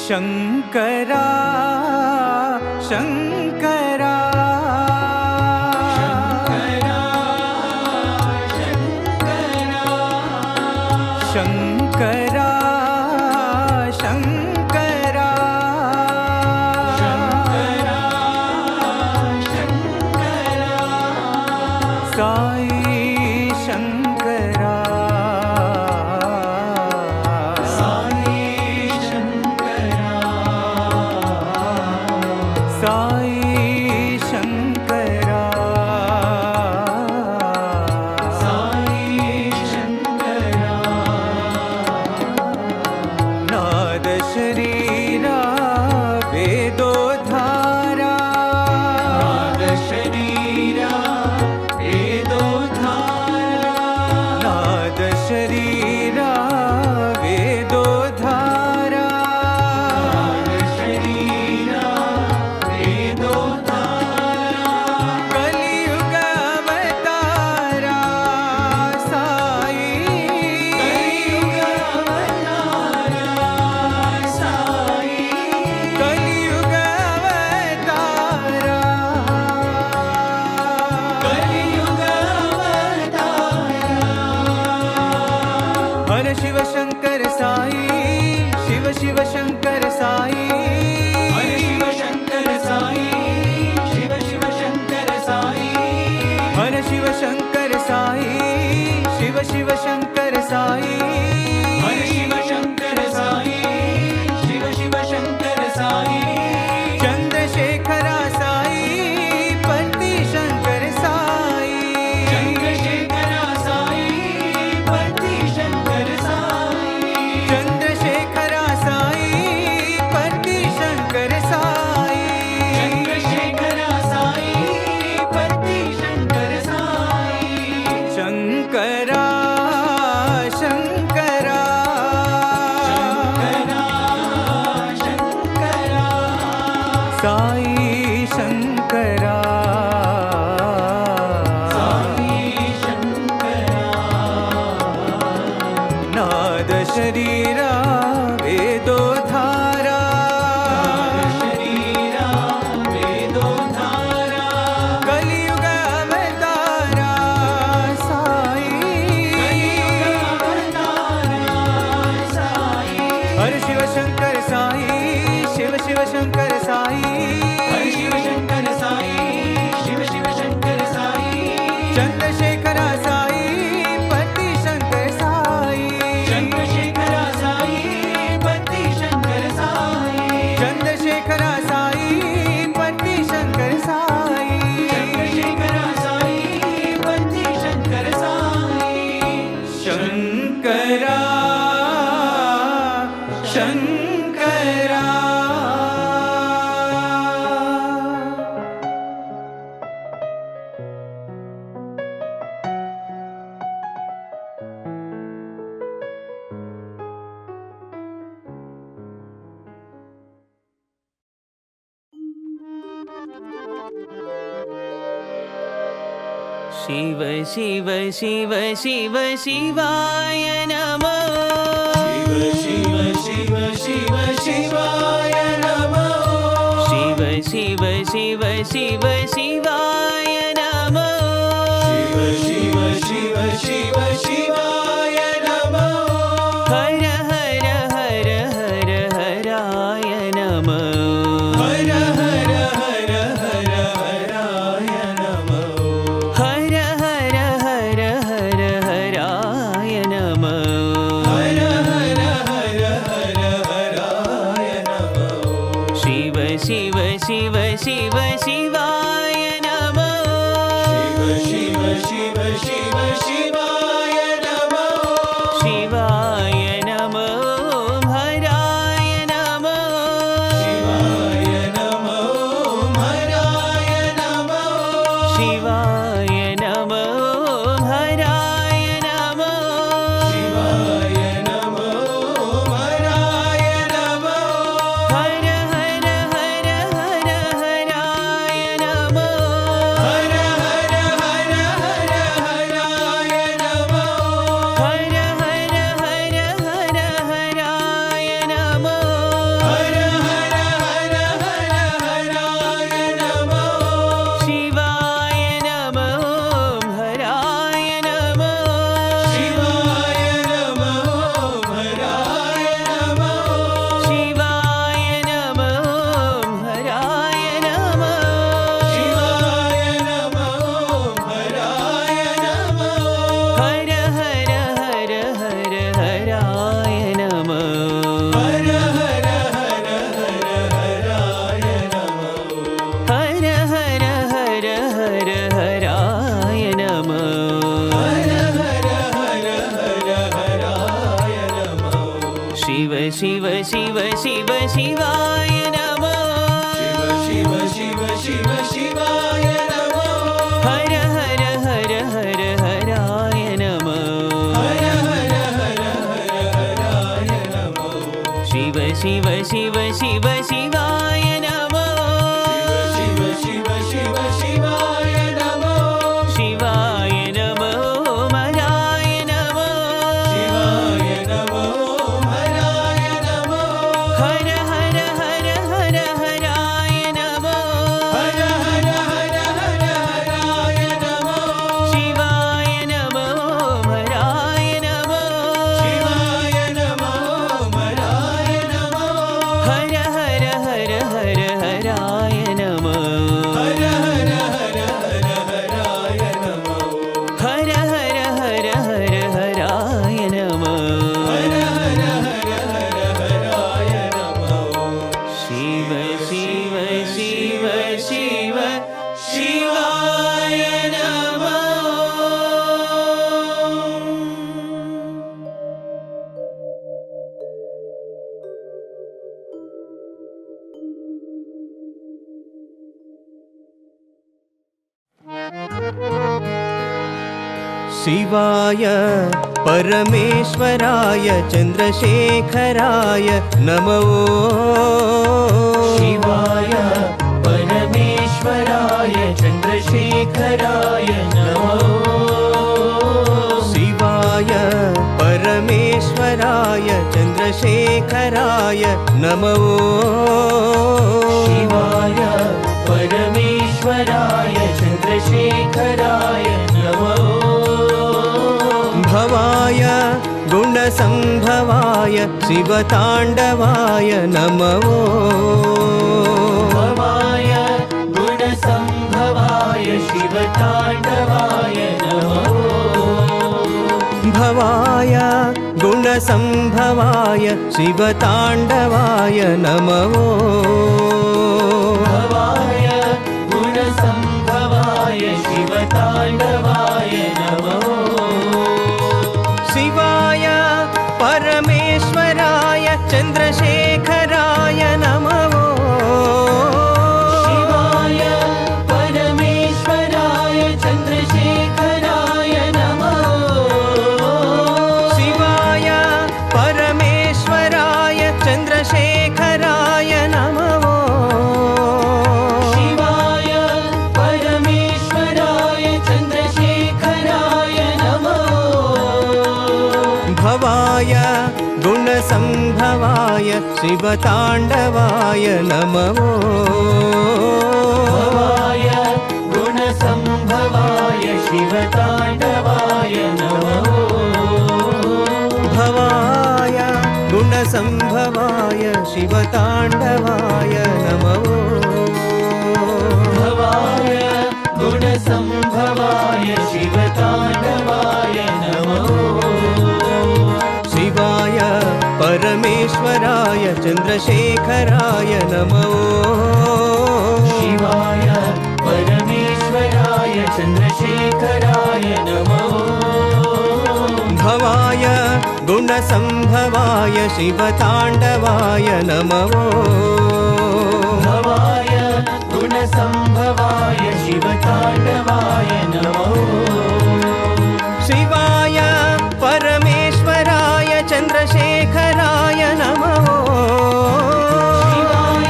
शंकरा शंकरा शंकरा शंकरा साई शंकरा शिव शंकर साई शिव शिव शंकर साई हरे शिव शंकर साई शिव शिव शंकर साई हरे शिव शंकर साई शिव शिव शंकर साई हरे शिव शंकर साई शिव शिव शंकर साई चंद्रशेखरा साई पति शंकर साई चंद्रशेखरा साई पति शंकर चंद्रशेखरा साई पति शंकर साई चंद्रशेखरा साई पति शंकर साई शंकरा शंकरा शंकरा साई शंकरा साई शंकरा नाद शरीरा वेदो धारा शरीरा वेदो धारा कलियुग अवतारा साई कलियुग अवतारा साई हरे शिव शंकर साई शिव शिव शंकर साई हरे शिव शंकर साई शिव शिव शंकर साई चंद्रशेखरा साई पति शंकर साई चंद्रशेखरा साई पति शंकर साई चंद्रशेखरा साई पति शंकर साई चंद्रशेखरा साई पति शंकर साई शंकरा शंकरा शिव शिव शिव शिव शिवाय नमः शिव शिव शिव शिवाय नमः शिव शिव शिव शिव शिवाय नमः शिव शिव शिव शिवाय नमः हर हर हर हर हराय नमः हर हर हर हर हराय नमः हर हर हर हर हराय नमः हर हर हर हर हराय नमः शिव शिव शिव शिव शिवाय शिव शिव शिव शिव शिवाय नमः शिव शिव शिव शिवाय नमः हर हर हर हर हराय नमः हर हर हर हर हराय नमः शिव शिव शिव शिव शिवाय नमः शिव शिव शिव शिवाय नमः शिवाय नमः हराय नमः शिवाय नमो हराय नमः हर हर हर हर हराय नमः हर हर हर हर हराय नमः शिवाय नमः हराय नमः शिवाय नमो हराय नमः हर हर हर हर हराय नमः हर हर हर हर हराय नमः हर हर हर हर हराय नमः हर हर हर हर हराय नमः शिव शिव शिव शिव शिवाय नमः शिवाय परमेश्वराय चन्द्रशेखराय नमो शिवाय परमेश्वराय चन्द्रशेखराय नमः शिवाय परमेश्वराय चन्द्रशेखराय नमो शिवाय परमेश्वराय चन्द्रशेखराय नमः भवाय गुणसम्भवाय शिवताण्डवाय नमो भवाय गुणसम्भवाय शिवताण्डवाय नमः भवाय गुणसम्भवाय शिवताण्डवाय नमो भवाय गुणसम्भवाय शिवताण्डवाय नमः शिवाय परमेश्वराय चन्द्रशेखराय नमो शिवाय परमेश्वराय चन्द्रशेखराय नमः शिवाय परमेश्वराय चन्द्रशेखराय नमो शिवाय परमेश्वराय चन्द्रशेखराय नमः भवाय गुणसम्भवाय शिवताण्डवाय नमो भवाय गुणसम्भवाय शिवताण्डवाय नमः भवाय गुणसम्भवाय शिवताण्डवाय नमो भवाय गुणसम्भवाय शिवताण्डवाय नमः शिवाय परमेश्वराय चन्द्रशेखराय नमो शिवाय परमेश्वराय चन्द्रशेखराय नमः भवाय गुणसम्भवाय शिवताण्डवाय नमो भवाय गुणसम्भवाय शिवताण्डवाय नमः शिवाय परमेश्वराय चन्द्रशेखराय नमो शिवाय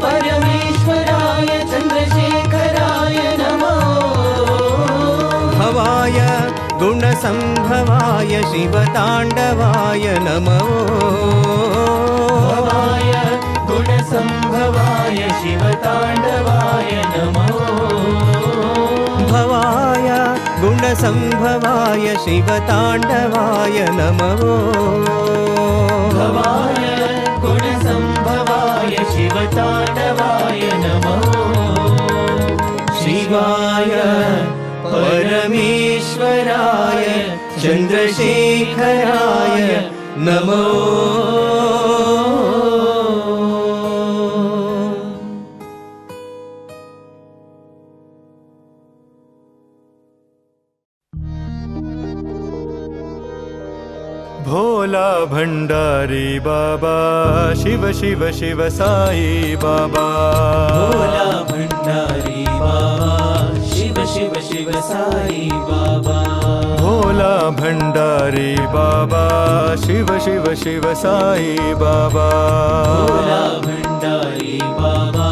परमेश्वराय चन्द्रशेखराय नमः भवाय गुणसम्भवाय शिवताण्डवाय नमो भवाय गुणसम्भवाय शिवताण्डवाय नमः भवाय गुणसम्भवाय शिवताण्डवाय नमो भवाय गुणसम्भवाय शिवताण्डवाय नमः शिवाय परमेश्वराय चन्द्रशेखराय नमो भोला भंडारी बाबा शिव शिव शिव साई बाबा भोला भंडारी बाबा शिव शिव शिव साई बाबा भोला भंडारी बाबा शिव शिव शिव साई बाबा भोला भंडारी बाबा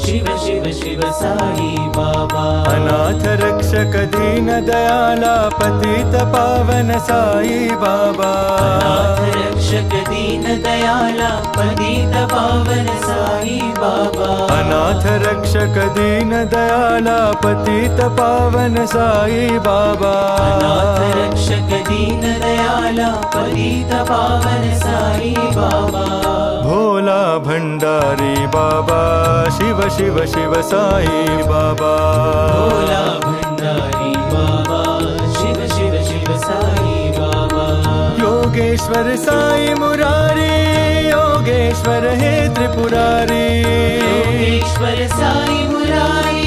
शिव शिव शिव साई बाबा अनाथ रक्षक दीन दयाला पतित पावन साई बाबा अनाथ रक्षक दीन दयाला पतित पावन साई बाबा अनाथ रक्षक दीन दयाला पतित पावन साई बाबा अनाथ रक्षक दीन दयाला पतित पावन साई बाबा भोला भंडारी बाबा शिव शिव शिव साई बाबा भोला भंडारी बाबा शिव शिव शिव साई बाबा योगेश्वर साई मुरारी योगेश्वर हे त्रिपुरारी योगेश्वर साई मुरारी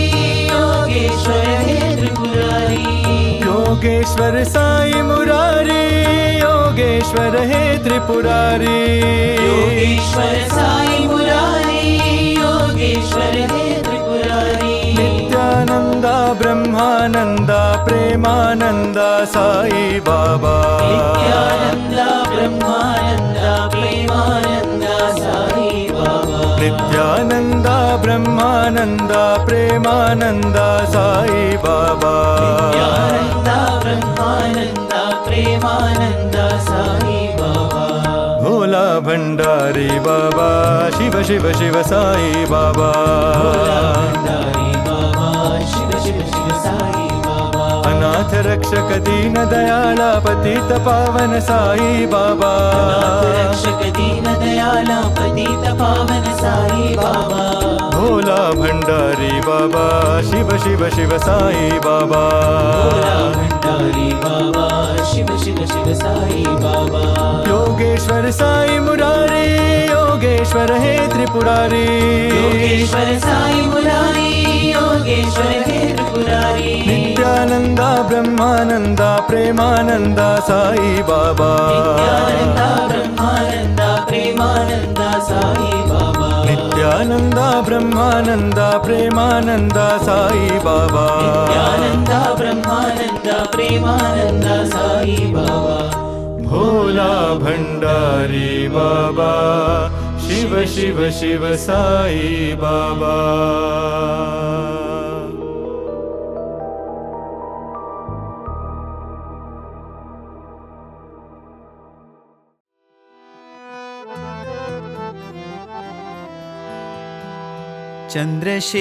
योगेश्वर हे त्रिपुरारी योगेश्वर साई मुरारी योगेश्वर हे त्रिपुरारी योगेश्वर साई मुरारी योगेश्वर हे त्रिपुरारी नित्यानंदा ब्रह्मानंदा प्रेमानंदा साई बाबा नित्यानंदा ब्रह्मानंदा प्रेमानंदा साई बाबा नित्यानंदा ब्रह्मानंदा प्रेमानंदा साई बाबा नित्यानंदा ब्रह्मानंदा प्रेमानंदा साई बाबा भोला भंडारी बाबा शिव शिव शिव साई बाबा भोला भंडारी बाबा शिव शिव शिव साई बाबा अनाथ रक्षक दीन दयाला पतित पावन साई बाबा अनाथ रक्षक दीन दयाला पतित पावन साई बाबा भोला भंडारी बाबा शिव शिव शिव साई बाबा भोला भंडारी बाबा शिव शिव शिव साई बाबा योगेश्वर साई मुरारी योगेश्वर हे त्रिपुरारी योगेश्वर साई मुरारी योगेश्वर हे त्रिपुरारी नित्यानंदा ब्रह्मानंदा प्रेमानंदा साई बाबा नित्यानंदा ब्रह्मानंदा प्रेमानंदा साई बाबा नित्यानंदा ब्रह्मानंदा प्रेमानंदा साई बाबा नित्यानंदा ब्रह्मानंदा प्रेमानंदा साई बाबा भोला भंडारी बाबा शिव शिव शिव साई बाबा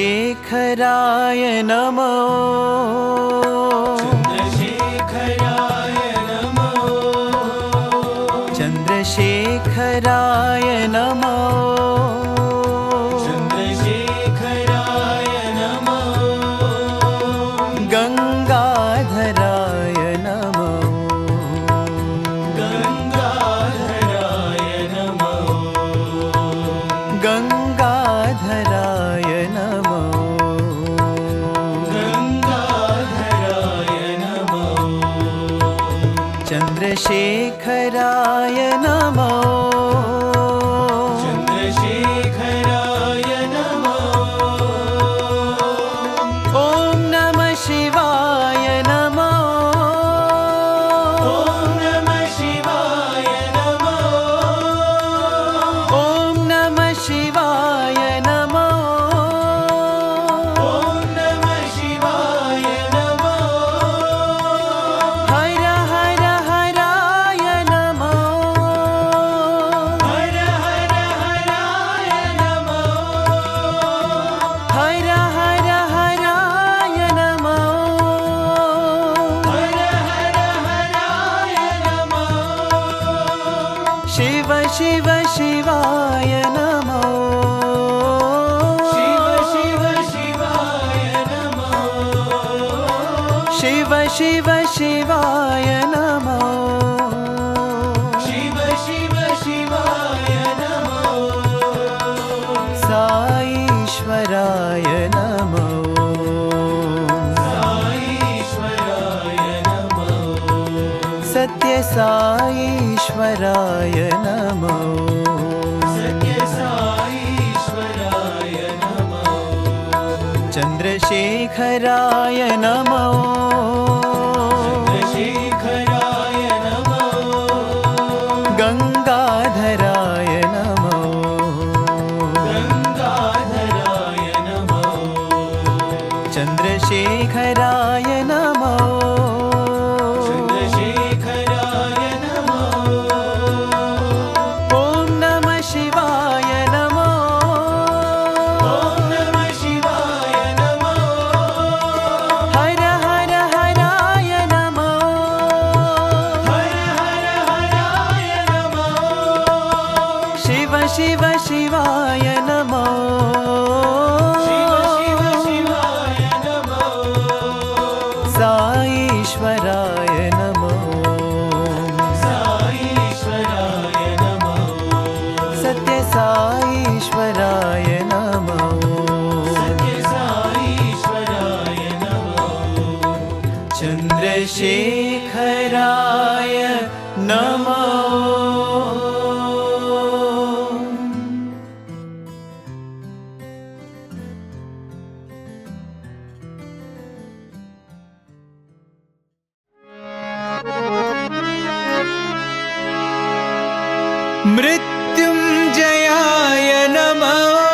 चन्द्रशेखराय नमो चन्द्रशेखराय नमो चन्द्रशेखराय नमो चन्द्रशेखराय नमो गङ्गाधराय नमो गङ्गाधराय नमो गङ्गाधराय नमो गङ्गाधराय नमो चन्द्रशेखराय नमो चन्द्रशेखराय नमो ॐ नमः शिवाय नमो ॐ नमः शिवाय नमो ॐ नमः शिवाय नमो ॐ नमः शिवाय नमो हर हर हराय नमो हर हर हराय नमो हर हर हराय नमो हर हर हराय नमो शिव शिव शिवाय नमो शिव शिव शिवाय नमो शिव शिव शिवाय नमो शिव शिव शिवाय नमो साईश्वराय नमो साईश्वराय नमो सत्य साईश्वराय साईश्वराय नमो सत्यसाईश्वराय नमो चन्द्रशेखराय नमो चन्द्रशेखराय नमो गङ्गाधराय नमो गङ्गाधराय नमो चन्द्रशेखराय नमो चन्द्रशेखराय नमो ॐ नमः शिवाय नमो ॐ नमः शिवाय नमो हर हर हराय नमो हर हर हराय नमो शिव शिव शिवाय नमो शिव शिव शिवाय नमो साईश्वराय नमो साईश्वराय नमो सत्यसाईश्वराय नमो सत्यसाईश्वराय नमो चन्द्रशेखराय नमो मृत्युञ्जयाय नमः